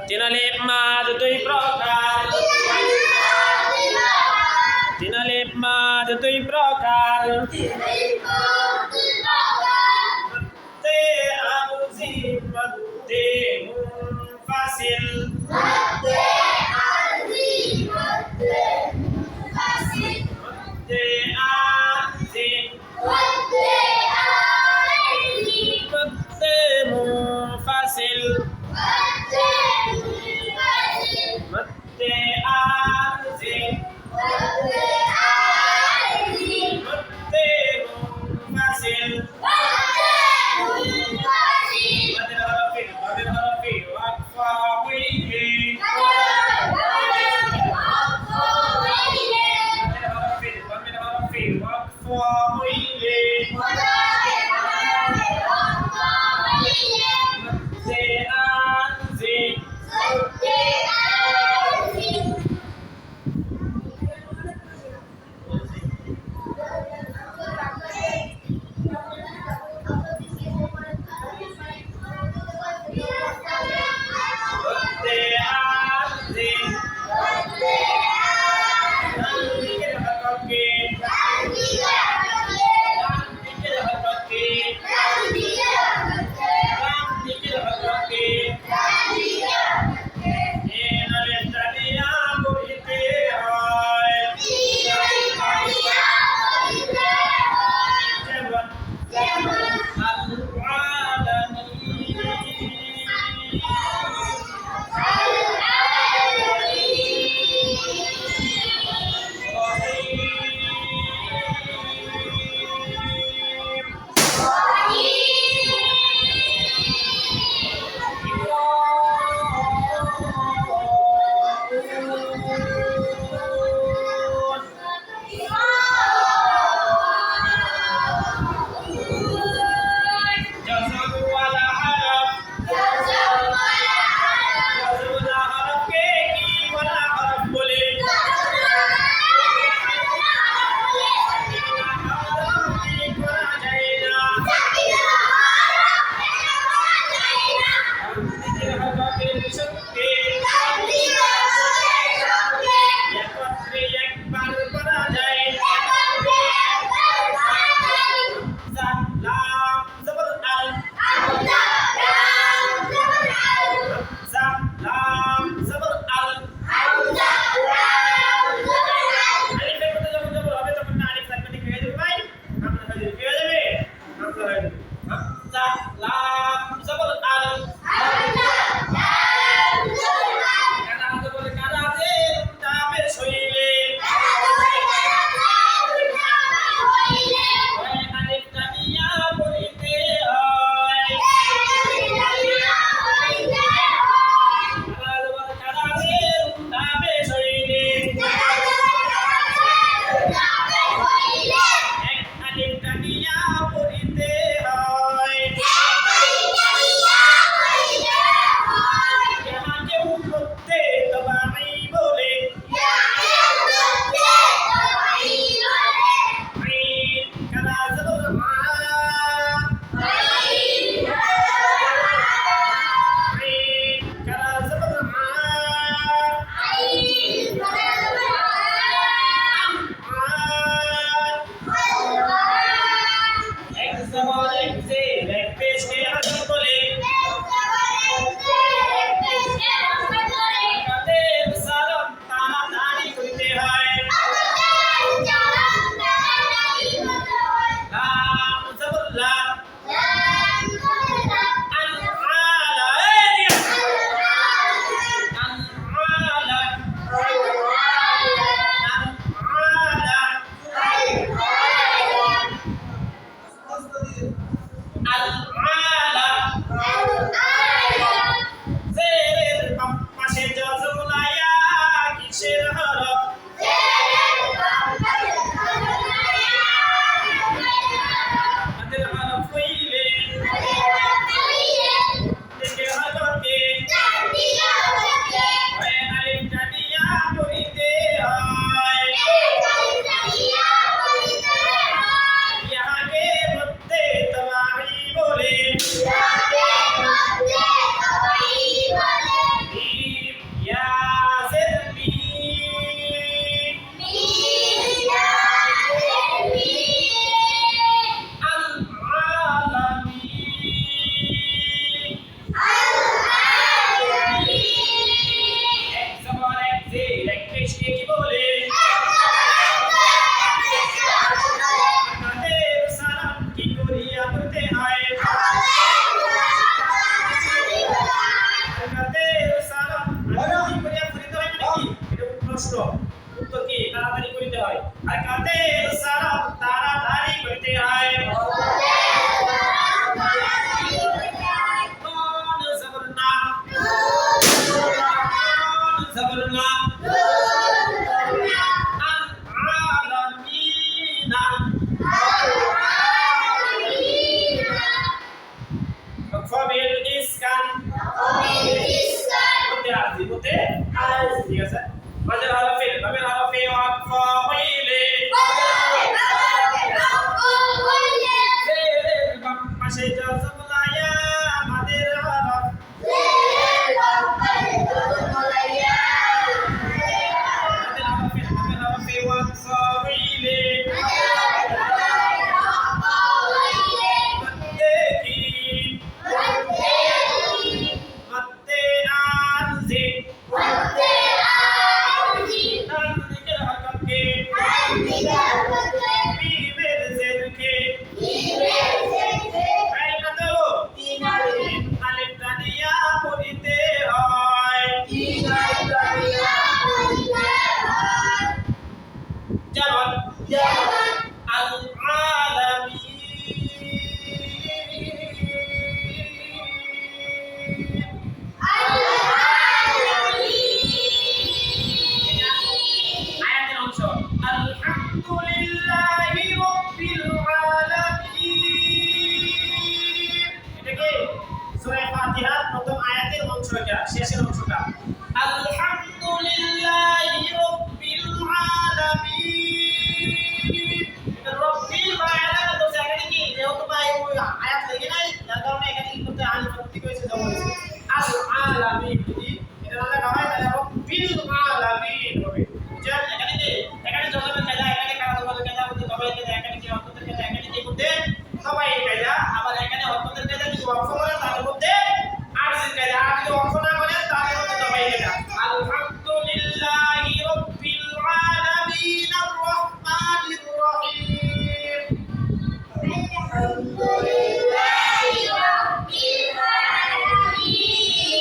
তিন আলিফ মাদ দুই প্রকার তিন আলিফ মাদ দুই প্রকার মদ্দে আরজি মদ্দে মুনফাসিল মদ্দে আরজি মদ্দে মুনফাসিল মদ্দে আরজি মদ্দে প্রশ্ন উত্তর কি তাড়াতাড়ি করতে হয় আর কাদের সালাম তাড়াতাড়ি করতে হয় কোন জবরনা জবরনা আলামিনা ফবিল ইসকান মতে আসি মতে আসি ঠিক আছে মাঝের হরফে বামের হরফে ওয়াকফ হইলে জেরের বাম পাশে জজম লায়া মাদের হরফ মাদের হরফে ওয়াকফ হইলে মতে কি মতে আনজি তানজির হরফকে বিবের জেরকে আলিফ টানিয়া পড়িতে হয় যেমন আল আয়াতের অংশ আলহামদুলিল্লাহি রাব্বিল আলামিন এটা কি সূরা ফাতিহার প্রথম আয়াতের অংশ এটা শেষের অংশটা আলহামদুলিল্লাহি রাব্বিল আলামিন এটা রাব্বিল আলামিন তো এখানে কি যেহেতু ভাই ওই আয়াত লেগে নাই যার কারণে এখানে কি করতে আলিফ প্রতীক হয়েছে যেমন আল আলামিন যদি এটা না লেখা হয় তাহলে রাব্বিল আলামিন হবে বুঝছেন এখানে জজমের কায়দা এখানে কারাদমের কায়দা করতে সবাই কায়দা এখানে কি হরকতের কায়দা এখানে কি করতে সবাই কায়দা আবার এখানে হরকতের কায়দা যদি ওয়াকফ করে তার মধ্যে আরজির কায়দা আর যদি ওয়াকফ না করে তার মধ্যে সবাই কায়দা আলহামদুলিল্লাহি রাব্বিল আলামিন